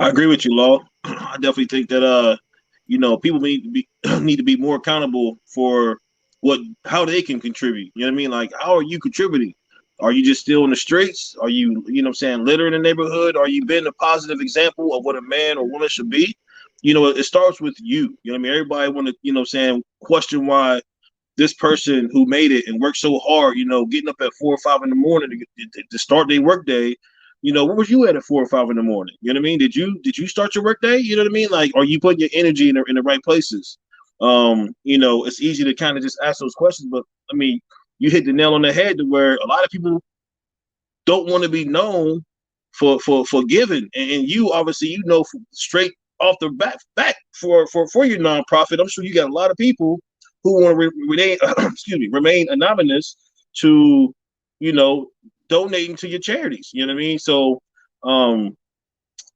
I agree with you, Law. I definitely think that people need to be need to be more accountable for how they can contribute. You know what I mean? Like, how are you contributing? Are you just still in the streets? Are you, you know what I'm saying, littering the neighborhood? Are you being a positive example of what a man or woman should be? It starts with you. You know what I mean? Everybody want to, you know what I'm saying, question why this person who made it and worked so hard, getting up at 4 or 5 in the morning to start their work day. Where was you at 4 or 5 in the morning? You know what I mean? Did you start your work day? You know what I mean? Like, are you putting your energy in the right places? It's easy to kind of just ask those questions, but I mean, you hit the nail on the head to where a lot of people don't want to be known for giving, and you obviously straight off the back for your nonprofit. I'm sure you got a lot of people who want to remain excuse me, remain anonymous to you know donating to your charities. You know what I mean? So um,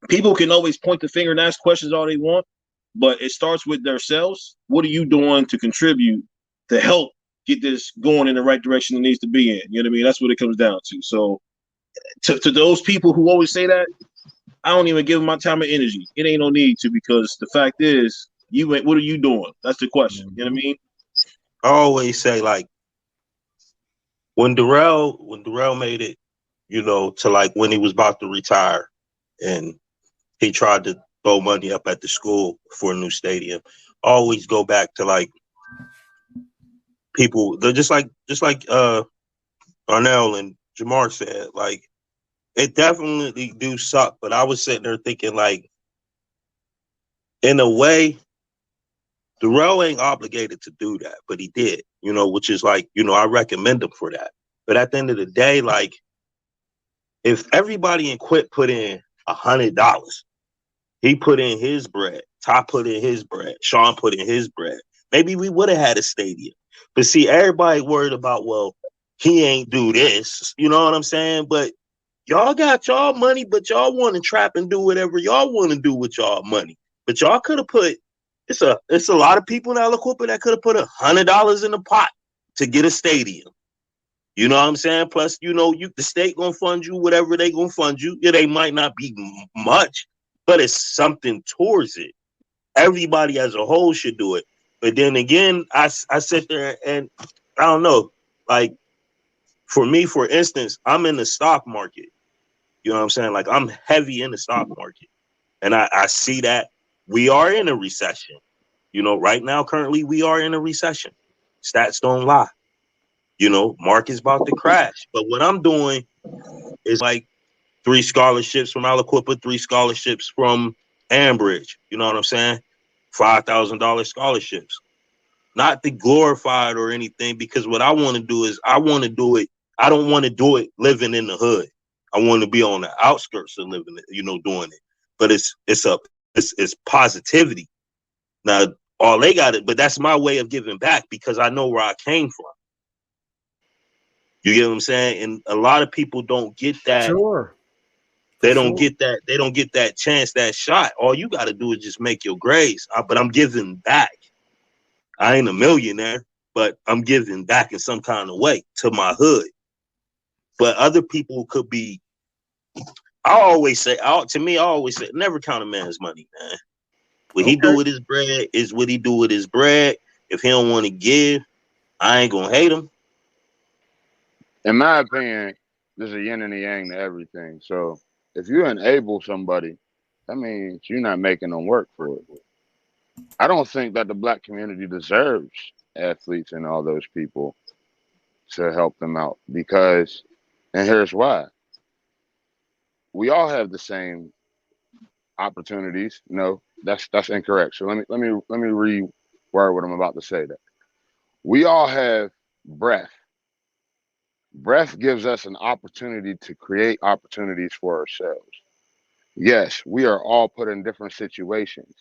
people can always point the finger and ask questions all they want, but it starts with themselves. What are you doing to contribute to help get this going in the right direction it needs to be in? You know what I mean? That's what it comes down to. So to those people who always say that, I don't even give them my time and energy. It ain't no need to, because the fact is, you ain't. What are you doing? That's the question. You know what I mean? I always say, like, when Darrell made it, to like when he was about to retire, and he tried to throw money up at the school for a new stadium. I always go back to like people. They're just like Arnell and Jamar said. Like, it definitely do suck, but I was sitting there thinking, like, in a way, Darrell ain't obligated to do that, but he did. Which is like, I recommend him for that. But at the end of the day, like, if everybody in Quit put in $100, he put in his bread, Ty put in his bread, Sean put in his bread, maybe we would have had a stadium. But see, everybody worried about, well, he ain't do this. You know what I'm saying? But y'all got y'all money, but y'all want to trap and do whatever y'all want to do with y'all money. But y'all could have put, it's a lot of people in Aliquippa that could have put $100 in the pot to get a stadium. You know what I'm saying? Plus, the state gonna fund you whatever they gonna fund you. Yeah, they might not be much, but it's something towards it. Everybody as a whole should do it. But then again, I sit there and I don't know. Like, for me, for instance, I'm in the stock market. You know what I'm saying? Like, I'm heavy in the stock market, and I see that we are in a recession. Right now, currently, we are in a recession. Stats don't lie. Market's about to crash. But what I'm doing is like 3 scholarships from Aliquippa, 3 scholarships from Ambridge. You know what I'm saying? $5,000 scholarships. Not to glorify it or anything, because what I want to do is I want to do it. I don't want to do it living in the hood. I want to be on the outskirts of living it, doing it. But it's positivity. Now, all they got it, but that's my way of giving back, because I know where I came from. You get what I'm saying? And a lot of people don't get that. Sure. They don't get that. They don't get that chance, that shot. All you got to do is just make your grades. But I'm giving back. I ain't a millionaire, but I'm giving back in some kind of way to my hood. But other people could be. I always say, never count a man's money, man. What he do with his bread is what he do with his bread. If he don't want to give, I ain't gonna hate him. In my opinion, there's a yin and a yang to everything. So if you enable somebody, that means you're not making them work for it. I don't think that the black community deserves athletes and all those people to help them out, because, and here's why: we all have the same opportunities. No, that's incorrect. So let me reword what I'm about to say. That we all have breath. Breath gives us an opportunity to create opportunities for ourselves. Yes, we are all put in different situations.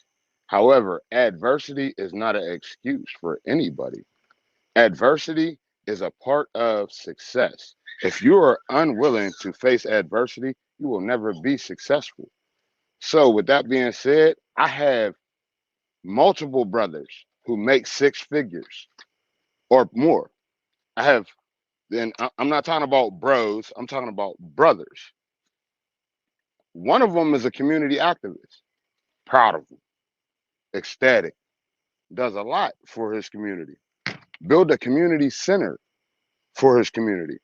However, adversity is not an excuse for anybody. Adversity is a part of success. If you are unwilling to face adversity, you will never be successful. So, with that being said, I have multiple brothers who make 6 figures or more. I have, then I'm not talking about bros, I'm talking about brothers. One of them is a community activist. Proud of him. Ecstatic. Does a lot for his community. Build a community center for his community.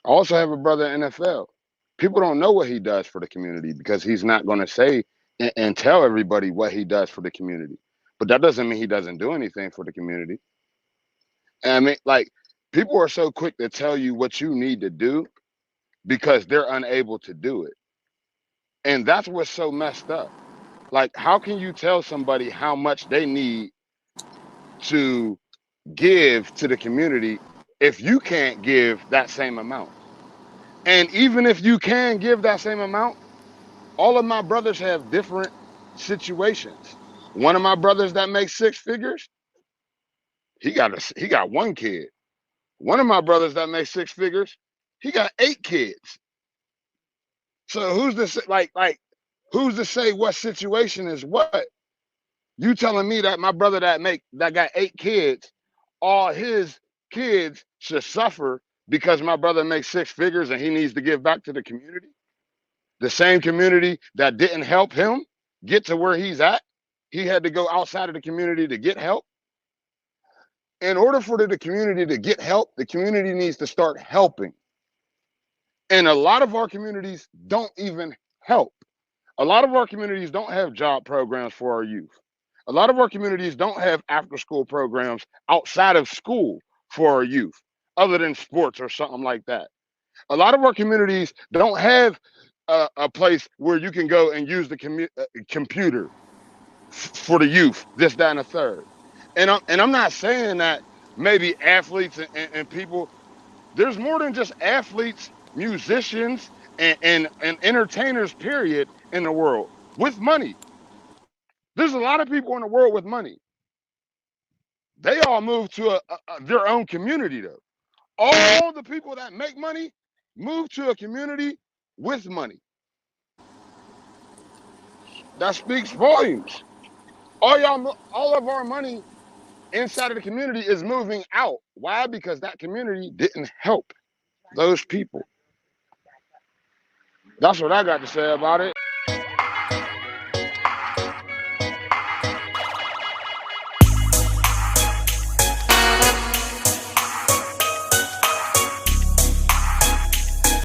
I also have a brother in NFL. People don't know what he does for the community because he's not going to say and tell everybody what he does for the community. But that doesn't mean he doesn't do anything for the community. And I mean, like, people are so quick to tell you what you need to do because they're unable to do it. And that's what's so messed up. Like, how can you tell somebody how much they need to give to the community if you can't give that same amount? And even if you can give that same amount, all of my brothers have different situations. One of my brothers that makes six figures, he got one kid. One of my brothers that makes six figures, he got 8 kids. So who's to say, who's to say what situation is what? You telling me that my brother that got 8 kids, all his kids should suffer because my brother makes 6 figures and he needs to give back to the community? The same community that didn't help him get to where he's at, he had to go outside of the community to get help. In order for the community to get help, the community needs to start helping. And a lot of our communities don't even help. A lot of our communities don't have job programs for our youth. A lot of our communities don't have after-school programs outside of school for our youth, other than sports or something like that. A lot of our communities don't have a place where you can go and use the computer for the youth, this, that, and the third. And I'm not saying that maybe athletes and people, there's more than just athletes, musicians, and entertainers, period, in the world with money. There's a lot of people in the world with money. They all move to their own community, though. All the people that make money move to a community with money. That speaks volumes. All of our money inside of the community is moving out. Why? Because that community didn't help those people. That's what I got to say about it.